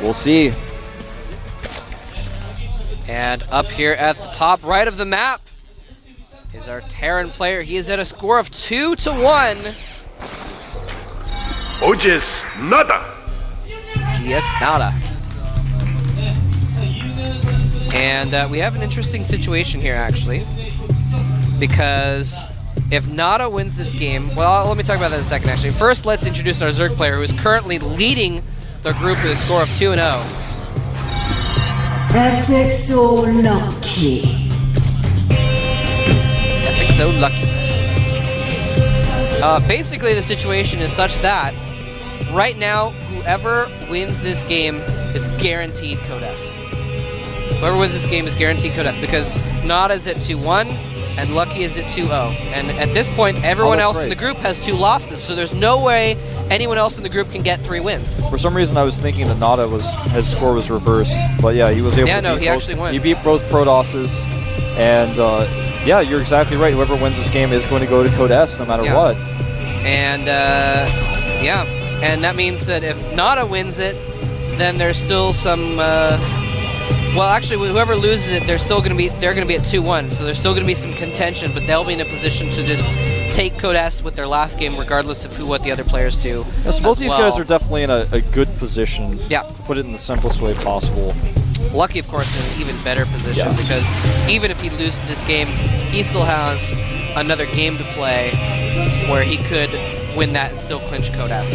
We'll see. And up here at the top right of the map is our Terran player. He is at a score of 2-1. GS NaDa. GS NaDa. And we have an interesting situation here, actually, because if NaDa wins this game, well, let me talk about that in a second, actually. First, let's introduce our Zerg player, who is currently leading the group with a score of 2-0. Epic so lucky. Epic so lucky. Basically, the situation is such that right now, whoever wins this game is guaranteed Code S. Whoever wins this game is guaranteed Code S, because NaDa is at 2-1 and Lucky is at 2-0. And at this point, everyone else in the group has 2 losses, so there's no way anyone else in the group can get 3 wins. For some reason, I was thinking that NaDa his score was reversed, but yeah, he was able to beat he actually won. He beat both Protosses, and yeah, you're exactly right. Whoever wins this game is going to go to Code S no matter what. And yeah, and that means that if NaDa wins it, then there's still some. Well, actually, whoever loses it, they're going to be at 2-1, so there's still going to be some contention, but they'll be in a position to just take Code S with their last game, regardless of what the other players do. Yeah, so both these guys are definitely in a good position. Yeah. To put it in the simplest way possible. Lucky, of course, in an even better position, because even if he loses this game, he still has another game to play where he could win that and still clinch Code S.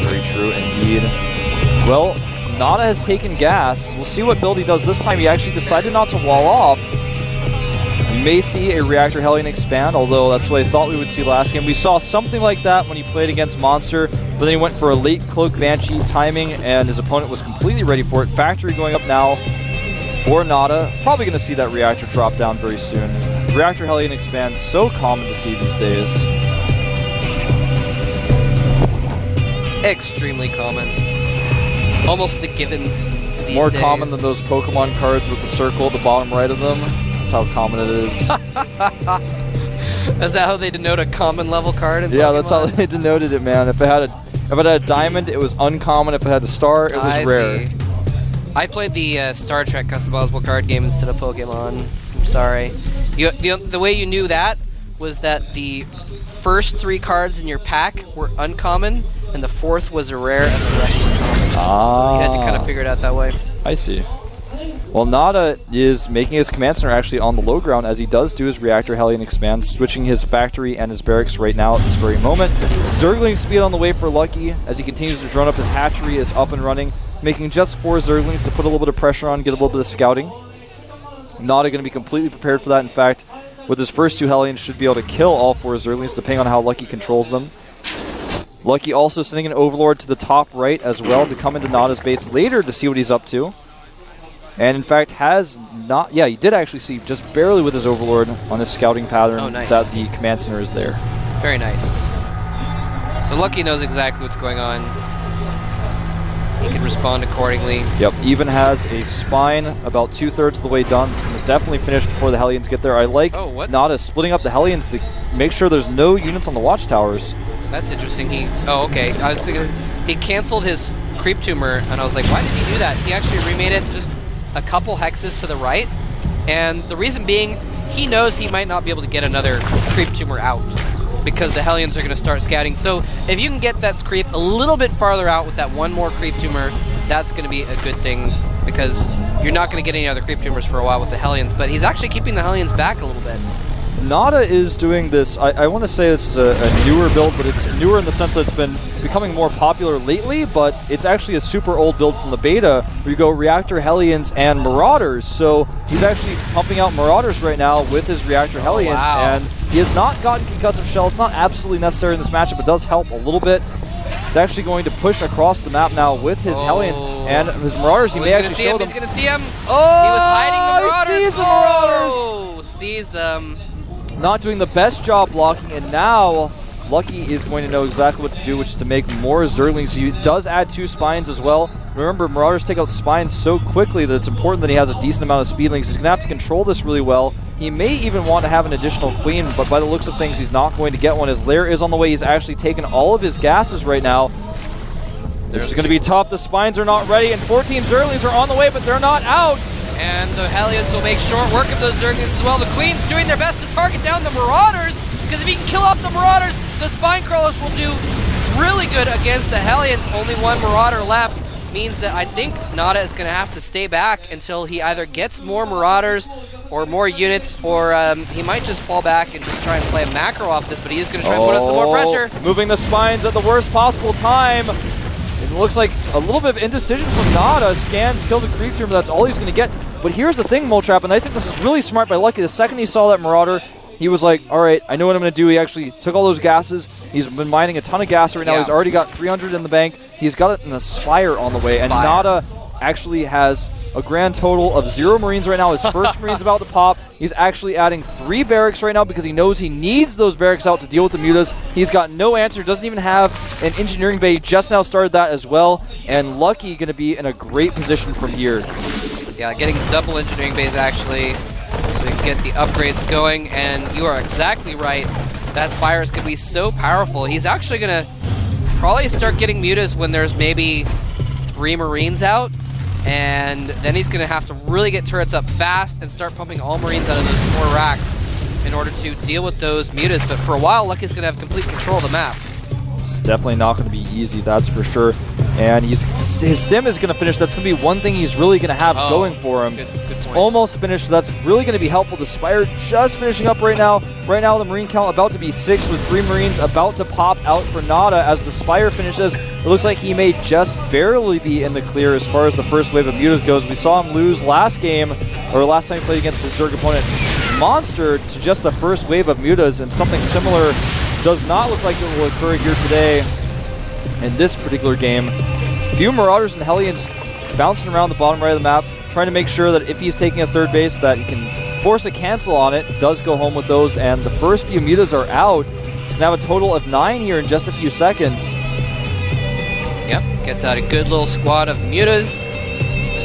Very true indeed. Well, NaDa has taken gas. We'll see what build he does this time. He actually decided not to wall off. We may see a Reactor Hellion expand, although that's what I thought we would see last game. We saw something like that when he played against Monster, but then he went for a late Cloak Banshee timing, and his opponent was completely ready for it. Factory going up now for NaDa. Probably going to see that Reactor drop down very soon. Reactor Hellion expand, so common to see these days. Extremely common. Almost a given these More days. common than those Pokemon cards with the circle at the bottom right of them. That's how common it is. Is that how they denote a common level card in Yeah, Pokemon? that's how they denoted it, man. If it had a diamond, it was uncommon. If it had a star, it was rare. See. I played the Star Trek customizable card game instead of Pokemon. I'm sorry. The way you knew that was that the first 3 cards in your pack were uncommon, and the 4th was a rare, and the rest was common. So you had to kind of figure it out that way. I see. Well, NaDa is making his command center actually on the low ground, as he does do his Reactor Hellion expand, switching his factory and his barracks right now at this very moment. Zergling speed on the way for Lucky as he continues to drone up. His hatchery is up and running, making just 4 Zerglings to put a little bit of pressure on, get a little bit of scouting. NaDa going to be completely prepared for that. In fact, with his first 2 Hellions, should be able to kill all 4 Zerglings, depending on how Lucky controls them. Lucky also sending an Overlord to the top right as well to come into NaDa's base later to see what he's up to. And in fact has not, yeah, he did actually see just barely with his Overlord on his scouting pattern that the command center is there. Very nice. So Lucky knows exactly what's going on. He can respond accordingly. Yep, even has a spine about 2/3 of the way done. It's going to definitely finish before the Hellions get there. I like NaDa splitting up the Hellions to make sure there's no units on the watchtowers. That's interesting. Okay. I was thinking he canceled his creep tumor, and I was like, why did he do that? He actually remade it just a couple hexes to the right, and the reason being, he knows he might not be able to get another creep tumor out because the Hellions are going to start scouting. So if you can get that creep a little bit farther out with that 1 more creep tumor, that's going to be a good thing, because you're not going to get any other creep tumors for a while with the Hellions, but he's actually keeping the Hellions back a little bit. NaDa is doing this, I want to say this is a newer build, but it's newer in the sense that it's been becoming more popular lately, but it's actually a super old build from the beta where you go Reactor Hellions and Marauders. So he's actually pumping out Marauders right now with his Reactor Hellions, and he has not gotten Concussive Shell. It's not absolutely necessary in this matchup, but does help a little bit. He's actually going to push across the map now with his Hellions and his Marauders. He may actually show them. He's going to see him. Oh, he was hiding the Marauders. He sees the Marauders. Oh, sees them. Not doing the best job blocking, and now Lucky is going to know exactly what to do, which is to make more Zerglings. He does add 2 spines as well. Remember, Marauders take out spines so quickly that it's important that he has a decent amount of speedlings. He's going to have to control this really well. He may even want to have an additional queen, but by the looks of things, he's not going to get one. His lair is on the way. He's actually taken all of his gases right now. This is going to be tough. The Spines are not ready, and 14 Zerglings are on the way, but they're not out. And the Hellions will make short work of those Zerglings as well. The Queen's doing their best to target down the Marauders, because if he can kill off the Marauders, the Spine Crawlers will do really good against the Hellions. Only one Marauder left. Means that I think NaDa is going to have to stay back until he either gets more Marauders or more units, or he might just fall back and just try and play a macro off this, but he is going to try and put on some more pressure. Moving the Spines at the worst possible time. It looks like a little bit of indecision from NaDa. Scans, kills a creep tumor, that's all he's going to get. But here's the thing, Moltrap, and I think this is really smart by Lucky. The second he saw that Marauder, he was like, all right, I know what I'm going to do. He actually took all those gases. He's been mining a ton of gas right now. He's already got 300 in the bank. He's got an Aspire on the way. And NaDa actually has a grand total of 0 Marines right now. His first Marine's about to pop. He's actually adding 3 barracks right now because he knows he needs those barracks out to deal with the mutas. He's got no answer. Doesn't even have an engineering bay. Just now started that as well. And Lucky going to be in a great position from here. Yeah, getting double engineering bays actually, so we can get the upgrades going. And you are exactly right. That Spire is going to be so powerful. He's actually going to probably start getting mutas when there's maybe 3 Marines out. And then he's going to have to really get turrets up fast and start pumping all Marines out of those 4 racks in order to deal with those mutas. But for a while, Lucky's going to have complete control of the map. This is definitely not going to be easy, that's for sure. And his stim is going to finish. That's going to be one thing he's really going to have going for him. Good point. Almost finished, so that's really going to be helpful. The Spire just finishing up right now. Right now, the Marine count about to be 6 with 3 Marines about to pop out for NaDa as the Spire finishes. It looks like he may just barely be in the clear as far as the first wave of mutas goes. We saw him lose last game, or last time he played against his Zerg opponent, Monster, to just the first wave of mutas, and something similar does not look like it will occur here today in this particular game. Few Marauders and Hellions bouncing around the bottom right of the map, trying to make sure that if he's taking a third base that he can force a cancel on it, does go home with those, and the first few mutas are out. And have a total of 9 here in just a few seconds. Yep, gets out a good little squad of mutas.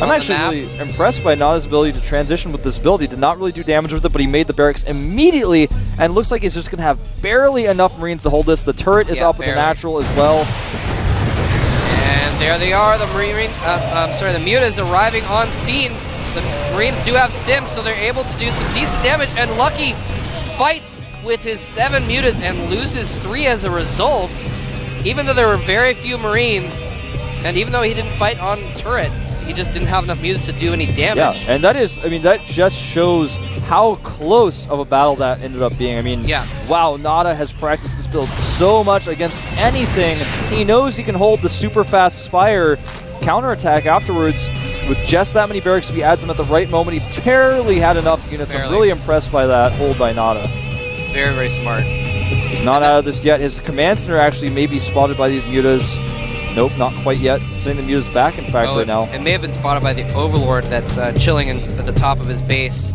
I'm actually really impressed by NaDa's ability to transition with this build. He did not really do damage with it, but he made the barracks immediately, and looks like he's just going to have barely enough Marines to hold this. The turret is up with the natural as well. And there they are, the the mutas arriving on scene. The Marines do have stim, so they're able to do some decent damage, and Lucky fights with his 7 mutas and loses 3 as a result, even though there were very few Marines, and even though he didn't fight on the turret. He just didn't have enough mutas to do any damage. Yeah, and that is, I mean, that just shows how close of a battle that ended up being. I mean, wow, NaDa has practiced this build so much against anything. He knows he can hold the super fast Spire counterattack afterwards with just that many barracks. If he adds them at the right moment, he barely had enough units. I'm really impressed by that hold by NaDa. Very, very smart. He's not out of this yet. His command center actually may be spotted by these mutas. Nope, not quite yet. Sending the mutas back, in fact, right now. It may have been spotted by the Overlord that's chilling at the top of his base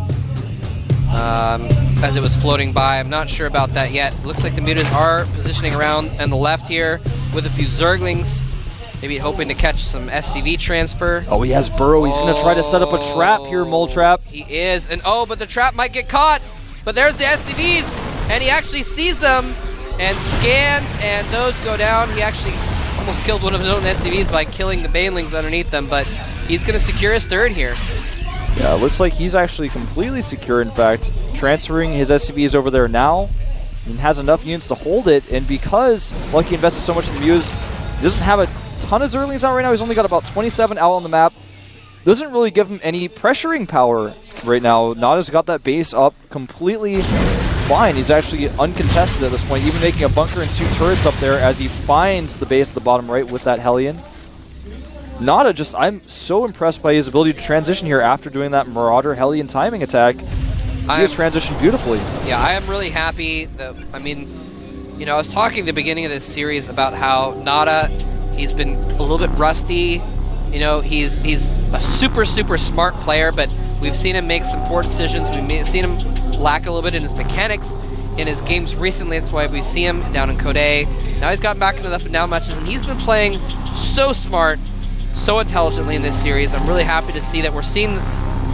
as it was floating by. I'm not sure about that yet. Looks like the mutas are positioning around on the left here with a few Zerglings, maybe hoping to catch some SCV transfer. Oh, he has Burrow. He's going to try to set up a trap here, Moltrap. He is, and but the trap might get caught. But there's the SCVs, and he actually sees them and scans, and those go down. He actually almost killed one of his own SCVs by killing the Banelings underneath them, but he's going to secure his 3rd here. Yeah, it looks like he's actually completely secure, in fact, transferring his SCVs over there now, and has enough units to hold it, and because Lucky invested so much in the Muse, he doesn't have a ton of Zerglings out right now. He's only got about 27 out on the map. Doesn't really give him any pressuring power right now. NaDa's got that base up completely fine. He's actually uncontested at this point, even making a bunker and 2 turrets up there as he finds the base at the bottom right with that Hellion. NaDa I'm so impressed by his ability to transition here after doing that Marauder Hellion timing attack. He has transitioned beautifully. Yeah, I am really happy that, I mean, you know, I was talking at the beginning of this series about how NaDa, he's been a little bit rusty. You know, he's a super, super smart player, but we've seen him make some poor decisions. We've seen him lack a little bit in his mechanics in his games recently. That's why we see him down in Code A. Now he's gotten back into the up and down matches, and he's been playing so smart, so intelligently in this series. I'm really happy to see that we're seeing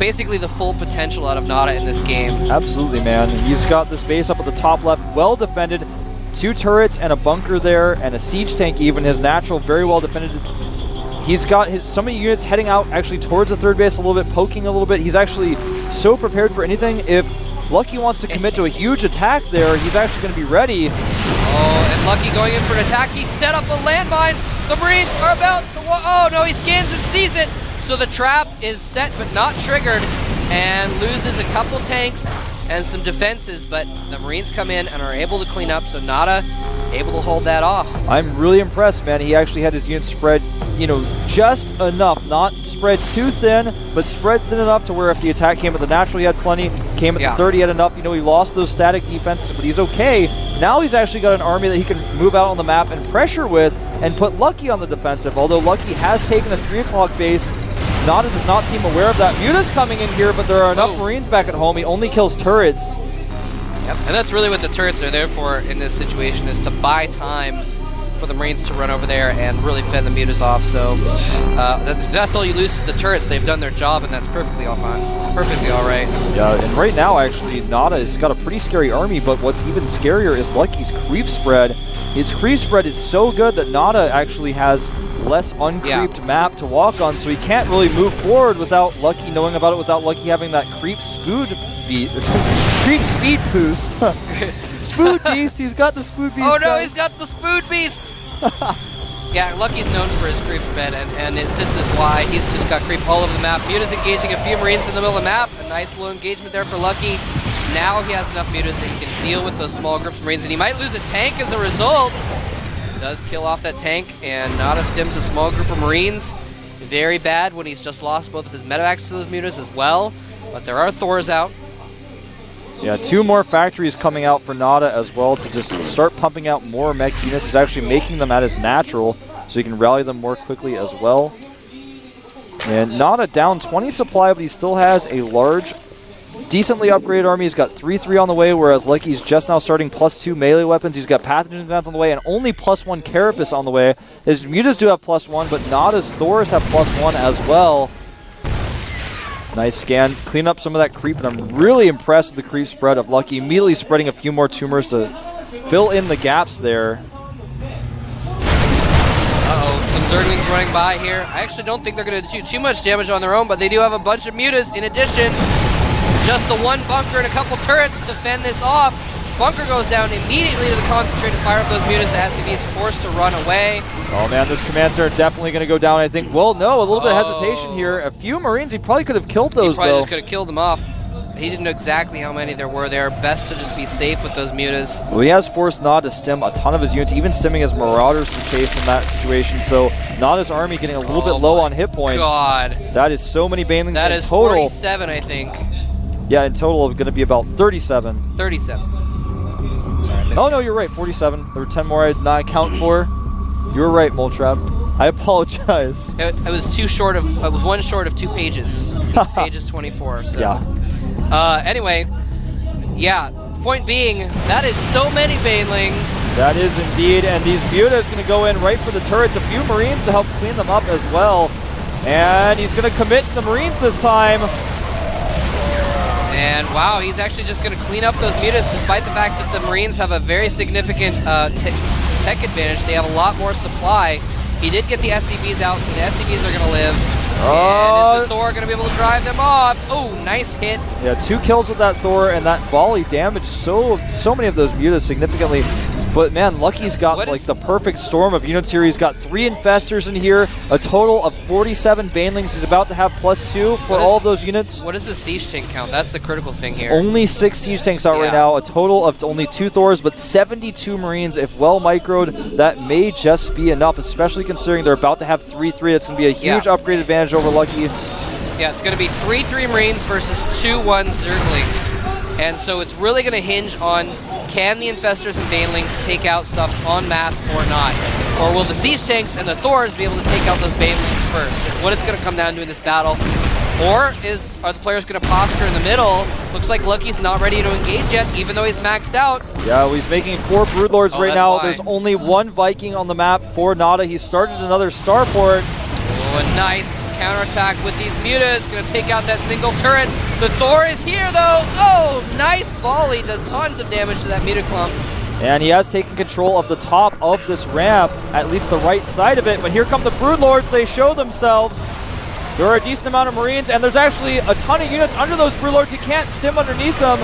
basically the full potential out of NaDa in this game. Absolutely, man. He's got this base up at the top left, well defended. 2 turrets and a bunker there, and a siege tank even. His natural, very well defended. He's got some of the units heading out actually towards the third base a little bit, poking a little bit. He's actually so prepared for anything. If Lucky wants to commit to a huge attack there, he's actually going to be ready. Oh, and Lucky going in for an attack. He set up a landmine. The Marines are about to... Oh, no, he scans and sees it. So the trap is set but not triggered and loses a couple tanks and some defenses, but the Marines come in and are able to clean up, so NaDa able to hold that off. I'm really impressed, man. He actually had his units spread, you know, just enough, not spread too thin, but spread thin enough to where if the attack came at the natural, he had plenty, came at the 30, he had enough. You know, he lost those static defenses, but he's okay. Now he's actually got an army that he can move out on the map and pressure with and put Lucky on the defensive, although Lucky has taken the 3 o'clock base. NaDa does not seem aware of that. Muta's coming in here, but there are enough Marines back at home. He only kills turrets. Yep, and that's really what the turrets are there for in this situation, is to buy time for the Marines to run over there and really fend the Mutas off. So that's all you lose to the turrets. They've done their job, and that's perfectly all fine. Perfectly all right. Yeah, and right now, actually, NaDa has got a pretty scary army, but what's even scarier is Lucky's creep spread. His creep spread is so good that NaDa actually has less uncreeped map to walk on, so he can't really move forward without Lucky knowing about it, without Lucky having that creep speed boost. Spood beast, he's got the spood beast. Oh no, he's got the spood beast! Yeah, Lucky's known for his creep spread, and this is why he's just got creep all over the map. Muta's engaging a few Marines in the middle of the map. A nice little engagement there for Lucky. Now he has enough Mutas that he can deal with those small groups of Marines, and he might lose a tank as a result. Does kill off that tank, and NaDa stims a small group of Marines. Very bad when he's just lost both of his medevacs to those Mutas as well, but there are Thors out. Yeah, 2 more factories coming out for NaDa as well to just start pumping out more mech units. He's actually making them at his natural, so he can rally them more quickly as well. And NaDa down 20 supply, but he still has a large, decently upgraded army. He's got 3-3 on the way, whereas Lucky's just now starting +2 melee weapons. He's got pathogen guns on the way and only +1 carapace on the way. His Mutas do have +1, but NaDa's Thors have +1 as well. Nice scan. Clean up some of that creep, and I'm really impressed with the creep spread of Lucky. Immediately spreading a few more tumors to fill in the gaps there. Uh-oh, some Zerglings running by here. I actually don't think they're going to do too much damage on their own, but they do have a bunch of Mutas in addition. Just the 1 bunker and a couple turrets to fend this off. Bunker goes down immediately to the concentrated fire of those Mutas. The SCV is forced to run away. Oh man, this command center definitely going to go down, I think. Well, no, a little bit of hesitation here. A few Marines, he probably could have killed those, he probably just could have killed them off. He didn't know exactly how many there were there. Best to just be safe with those Mutas. Well, he has forced NaDa to stem a ton of his units, even stemming his Marauders to chase in that situation. So NaDa's army getting a little bit low on hit points. God. That is so many Banelings that in is total. 47, I think. Yeah, in total, going to be about 37. 37. Oh, no, you're right, 47. There were 10 more I did not account for. You were right, Moltrap. I apologize. It was 1 short of 2 pages. Each page is 24. So. Yeah. Anyway, yeah, point being, that is so many Banelings. That is indeed, and these Mutas going to go in right for the turrets. A few Marines to help clean them up as well. And he's going to commit to the Marines this time. And wow, he's actually just going to clean up those Mutas, despite the fact that the Marines have a very significant tech advantage. They have a lot more supply. He did get the SCVs out, so the SCVs are going to live. And is the Thor going to be able to drive them off? Oh, nice hit. Yeah, 2 kills with that Thor, and that volley damaged so many of those Mutas significantly. But man, Lucky's got like the perfect storm of units here. He's got 3 Infestors in here, a total of 47 Banelings. He's about to have +2 for all of those units. What is the siege tank count? That's the critical thing here. Only 6 siege tanks out right now, a total of only 2 Thors, but 72 Marines. If well microed, that may just be enough, especially considering they're about to have 3-3. That's going to be a huge upgrade advantage over Lucky. Yeah, it's going to be 3-3 Marines versus 2-1 Zerglings. And so it's really going to hinge on, can the Infestors and Banelings take out stuff en masse or not? Or will the Siege Tanks and the Thors be able to take out those Banelings first? It's what it's going to come down to in this battle. Or are the players going to posture in the middle? Looks like Lucky's not ready to engage yet, even though he's maxed out. Yeah, well, he's making 4 Broodlords right now. There's only 1 Viking on the map for NaDa. He started another Starport. Oh, a nice counterattack with these Mutas. Going to take out that single turret. The Thor is here, though. Oh, nice volley. Does tons of damage to that Muta clump. And he has taken control of the top of this ramp, at least the right side of it. But here come the Broodlords. They show themselves. There are a decent amount of Marines, and there's actually a ton of units under those Broodlords. You can't stim underneath them.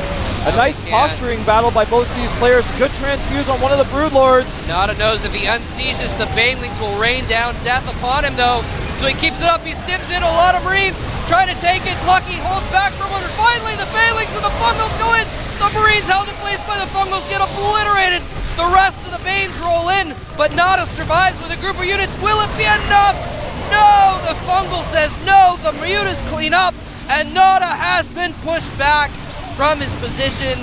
A nice posturing battle by both of these players. Good transfuse on one of the Broodlords. NaDa knows if he unsieges, the Banelings will rain down death upon him, though. So he keeps it up. He stims in a lot of Marines, trying to take it. Lucky holds back for one. Finally, the Banelings and the Fungals go in. The Marines held in place by the Fungals get obliterated. The rest of the Banes roll in, but NaDa survives with a group of units. Will it be enough? No! The Fungal says no. The units clean up, and NaDa has been pushed back from his position.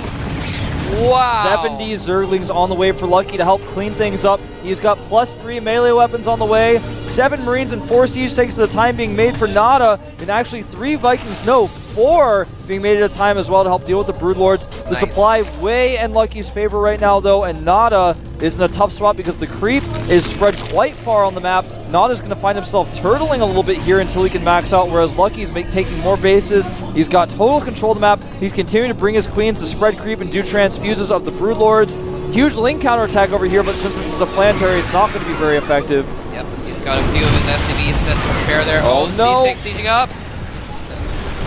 Wow. 70 Zerglings on the way for Lucky to help clean things up. He's got +3 melee weapons on the way. 7 Marines and 4 siege tanks at a time being made for NaDa. And actually 3 Vikings, no, 4 being made at a time as well to help deal with the Broodlords. The supply way in Lucky's favor right now though, and NaDa is in a tough spot because the creep is spread quite far on the map. NaDa's going to find himself turtling a little bit here until he can max out, whereas Lucky's taking more bases. He's got total control of the map. He's continuing to bring his queens to spread creep and do transfuses of the Broodlords. Huge link counterattack over here, but since this is a planetary, it's not going to be very effective. Yep, he's got a few of his SCVs set to repair there. Oh no! Siege tank sieging up.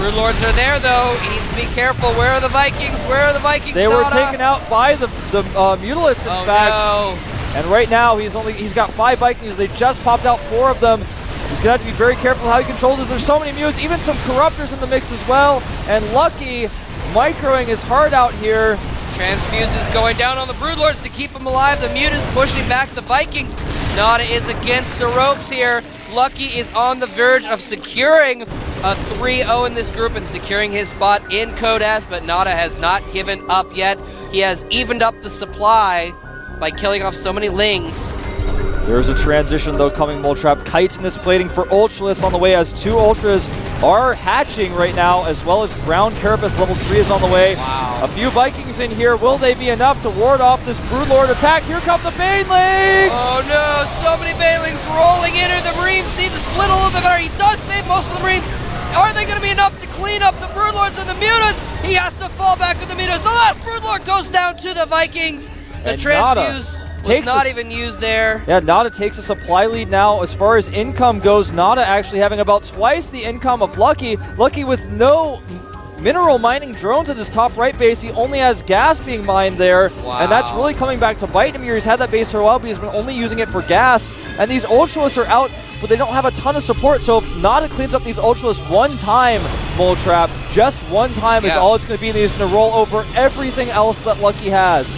Broodlords are there though. He needs to be careful. Where are the Vikings? Where are the Vikings? They were taken out by the Mutalisks, in fact. No. And right now he's got 5 Vikings. They just popped out 4 of them. He's gonna have to be very careful how he controls this. There's so many Mutes, even some Corruptors in the mix as well. And Lucky microing his heart out here. Transfuses going down on the Broodlords to keep him alive. The Mute is pushing back the Vikings. NaDa is against the ropes here. Lucky is on the verge of securing a 3-0 in this group and securing his spot in Codas, but NaDa has not given up yet. He has evened up the supply by killing off so many Lings. There's a transition though coming, Moletrap. Kites in this plating for Ultralisk on the way as 2 Ultras are hatching right now, as well as Ground Carapace level 3 is on the way. Wow. A few Vikings in here. Will they be enough to ward off this Broodlord attack? Here come the Banelings! Oh no, so many Banelings rolling in here. The Marines need to split a little bit better. He does save most of the Marines. Are they going to be enough to clean up the Broodlords and the Mutas? He has to fall back with the Mutas. The last Broodlord goes down to the Vikings. The transfuse was not even used there. Yeah, NaDa takes a supply lead now. As far as income goes, NaDa actually having about twice the income of Lucky. Lucky with no mineral mining drones at his top right base. He only has gas being mined there. Wow. And that's really coming back to bite him here. He's had that base for a while, but he's been only using it for gas. And these Ultralisks are out, but they don't have a ton of support. So if NaDa cleans up these Ultralisks one time, Moletrap, just one time is all it's going to be. And he's going to roll over everything else that Lucky has.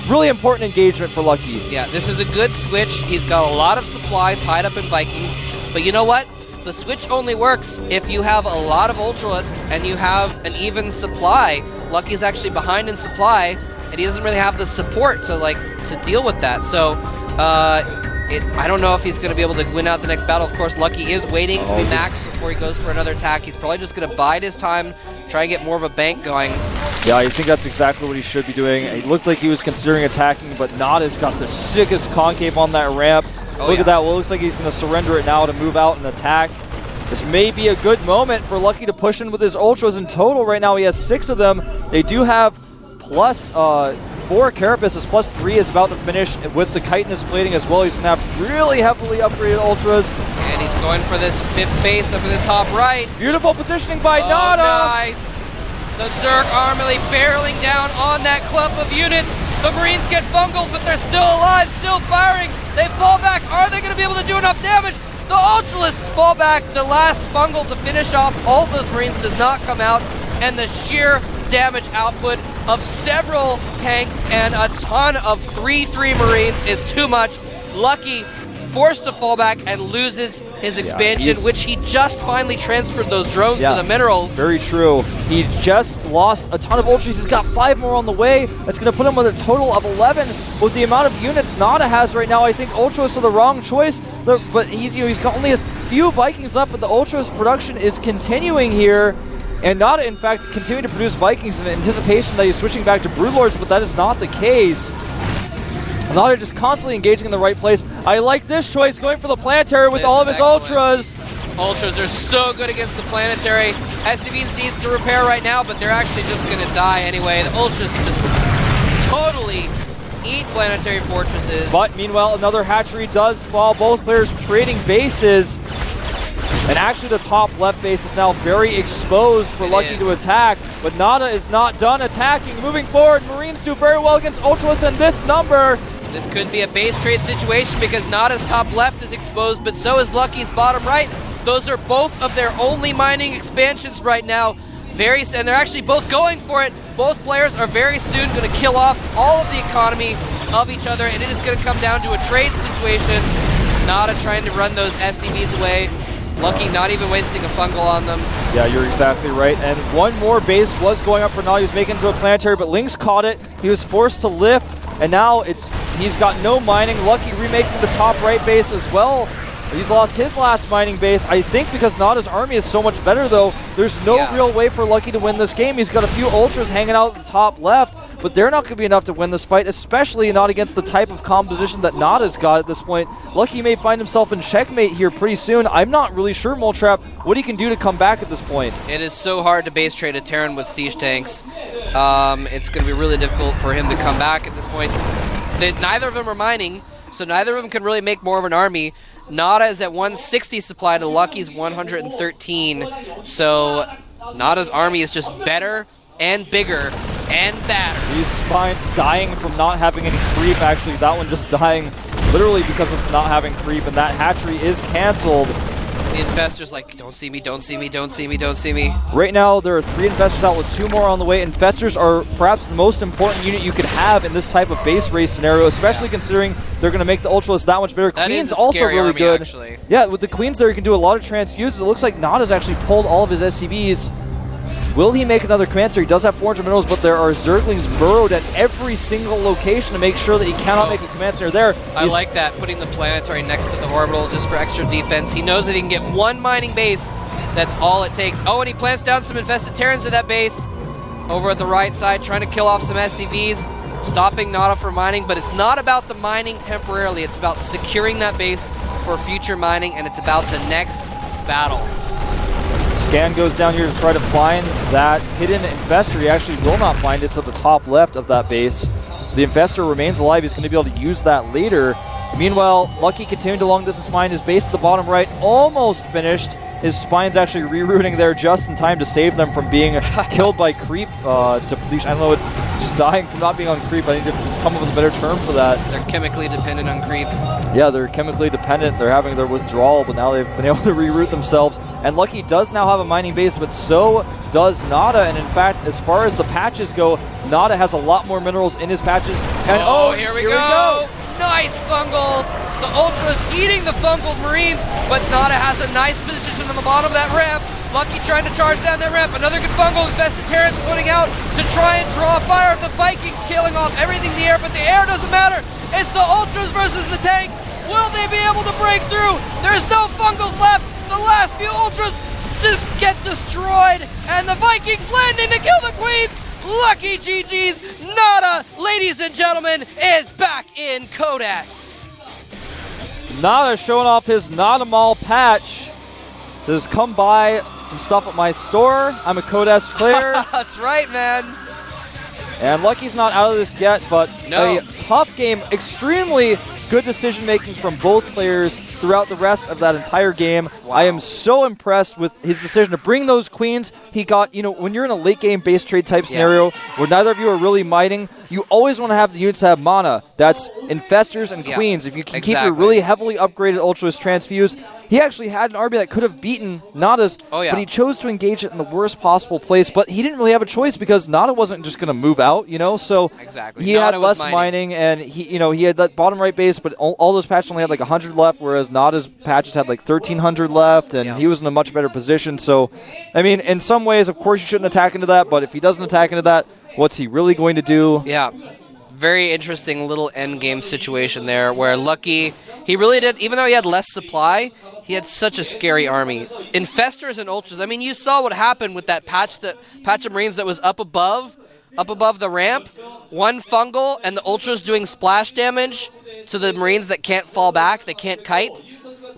Really important engagement for Lucky. Yeah, this is a good switch. He's got a lot of supply tied up in Vikings. But you know what? The switch only works if you have a lot of Ultralisks and you have an even supply. Lucky's actually behind in supply, and he doesn't really have the support to deal with that. So I don't know if he's going to be able to win out the next battle. Of course, Lucky is waiting to be maxed before he goes for another attack. He's probably just going to bide his time, try and get more of a bank going. Yeah, I think that's exactly what he should be doing. It looked like he was considering attacking, but NaDa's got the sickest concave on that ramp. Look at that. Well, it looks like he's going to surrender it now to move out and attack. This may be a good moment for Lucky to push in with his Ultras. In total right now, he has 6 of them. They do have +4 Carapace. His +3 is about to finish with the chitinous plating as well. He's going to have really heavily upgraded Ultras. And he's going for this 5th base up in the top right. Beautiful positioning by NaDa. Nice. The Zerg Army barreling down on that clump of units. The Marines get bungled, but they're still alive, still firing. They fall back. Are they going to be able to do enough damage? The Ultralisks fall back. The last bungle to finish off all of those Marines does not come out, and the sheer damage output of several tanks and a ton of 3-3 Marines is too much. Lucky forced to fall back and loses his expansion, which he just finally transferred those drones to the minerals. Very true. He just lost a ton of Ultras. He's got 5 more on the way. That's going to put him with a total of 11. With the amount of units NaDa has right now, I think Ultras are the wrong choice. But he's got only a few Vikings left, but the Ultras production is continuing here. And NaDa, in fact, continuing to produce Vikings in anticipation that he's switching back to Broodlords, but that is not the case. NaDa just constantly engaging in the right place. I like this choice, going for the planetary with all of his Ultras. Ultras are so good against the planetary. SCVs needs to repair right now, but they're actually just going to die anyway. The Ultras just totally eat planetary fortresses. But meanwhile, another hatchery does fall. Both players trading bases. And actually the top left base is now very exposed for Lucky to attack. But NaDa is not done attacking. Moving forward, Marines do very well against Ultras and this number. This could be a base trade situation because NaDa's top left is exposed, but so is Lucky's bottom right. Those are both of their only mining expansions right now. And they're actually both going for it. Both players are very soon going to kill off all of the economy of each other, and it is going to come down to a trade situation. NaDa trying to run those SCVs away. Lucky not even wasting a fungal on them. Yeah, you're exactly right. And one more base was going up for NaDa. He was making it into a planetary, but Lynx caught it. He was forced to lift, and now he's got no mining. Lucky remaking the top right base as well. He's lost his last mining base. I think because NaDa's army is so much better, though, there's no real way for Lucky to win this game. He's got a few Ultras hanging out at the top left, but they're not going to be enough to win this fight, especially not against the type of composition that NaDa's got at this point. Lucky may find himself in checkmate here pretty soon. I'm not really sure, Moltrap, what he can do to come back at this point. It is so hard to base trade a Terran with siege tanks. It's going to be really difficult for him to come back at this point. Neither of them are mining, so neither of them can really make more of an army. NaDa is at 160 supply to Lucky's 113. So NaDa's army is just better and bigger and badder. These spines dying from not having any creep, actually. That one just dying literally because of not having creep, and that hatchery is canceled. The Infestor's like, don't see me, don't see me, don't see me, don't see me. Right now, there are 3 Infestors out with 2 more on the way. Infestors are perhaps the most important unit you could have in this type of base race scenario, especially considering they're going to make the Ultras that much better. That Queen's is a also scary really army, good. Actually. Yeah, with the Queens there, you can do a lot of transfuses. It looks like NaDa's actually pulled all of his SCVs. Will he make another command center? He does have 400 minerals, but there are Zerglings burrowed at every single location to make sure that he cannot make a command center there. I like that, putting the planetary next to the orbital just for extra defense. He knows that he can get 1 mining base. That's all it takes. Oh, and he plants down some infested Terrans at that base. Over at the right side, trying to kill off some SCVs, stopping NaDa from mining, but it's not about the mining temporarily. It's about securing that base for future mining, and it's about the next battle. Scan goes down here to try to find that hidden Infestor. He actually will not find it. It's at the top left of that base. So the Infestor remains alive. He's going to be able to use that later. Meanwhile, Lucky continued to long distance mine. His base at the bottom right almost finished. His spine's actually rerouting there just in time to save them from being killed by creep depletion. I don't know, just dying from not being on creep. I need to come up with a better term for that. They're chemically dependent on creep. Yeah, they're chemically dependent. They're having their withdrawal, but now they've been able to reroute themselves. And Lucky does now have a mining base, but so does NaDa. And in fact, as far as the patches go, NaDa has a lot more minerals in his patches. And here we go! Nice fungal! The Ultras eating the fungal Marines, but NaDa has a nice position on the bottom of that ramp. Lucky trying to charge down that ramp. Another good fungal. Infested Terrans putting out to try and draw fire. The Vikings killing off everything in the air, but the air doesn't matter. It's the Ultras versus the tanks. Will they be able to break through? There's no fungals left. The last few Ultras just get destroyed, and the Vikings landing to kill the Queens. Lucky GG's. NaDa, ladies and gentlemen, is back in Codes. NaDa showing off his NaDa Mall patch. Says, come buy some stuff at my store. I'm a Codes player. That's right, man. And Lucky's not out of this yet, but a tough game. Extremely good decision-making from both players throughout the rest of that entire game. Wow. I am so impressed with his decision to bring those queens. He got, when you're in a late-game base trade type scenario where neither of you are really mining, you always want to have the units that have mana. That's Infestors and Queens. If you can keep your really heavily upgraded Ultras transfused, he actually had an army that could have beaten NaDa's, but he chose to engage it in the worst possible place. But he didn't really have a choice because NaDa wasn't just going to move out, so he had less mining, and he had that bottom right base, but all those patches only had like 100 left, whereas NaDa's patches had like 1,300 left, and he was in a much better position. So, I mean, in some ways, of course, you shouldn't attack into that, but if he doesn't attack into that, what's he really going to do? Yeah. Very interesting little endgame situation there where Lucky, he really did, even though he had less supply, he had such a scary army. Infestors and Ultras, I mean, you saw what happened with that patch of Marines that was up above the ramp. One fungal and the Ultras doing splash damage to the Marines that can't fall back, they can't kite.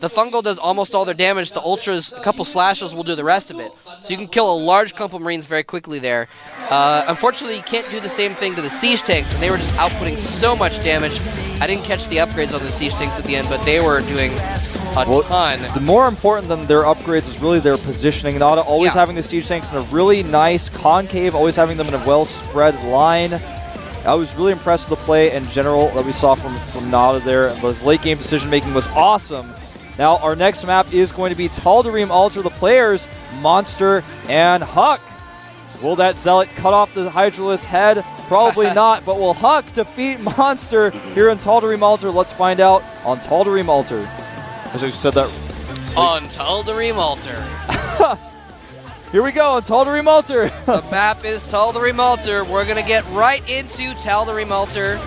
the fungal does almost all their damage. The ultras, a couple slashes will do the rest of it. So you can kill a large clump of Marines very quickly there. Unfortunately, you can't do the same thing to the siege tanks, and they were just outputting so much damage. I didn't catch the upgrades on the siege tanks at the end, but they were doing a ton. The more important than their upgrades is really their positioning. NaDa always having the siege tanks in a really nice concave, always having them in a well-spread line. I was really impressed with the play in general that we saw from NaDa there. His late-game decision-making was awesome. Now, our next map is going to be Tal'Darim Altar. The players, Monster and Huck. Will that Zealot cut off the Hydralisk's head? Probably not, but will Huck defeat Monster here in Tal'Darim Altar? Let's find out on Tal'Darim Altar. As I said that. On Tal'Darim Altar. Here we go on Tal'Darim Altar. The map is Tal'Darim Altar. We're going to get right into Tal'Darim Altar.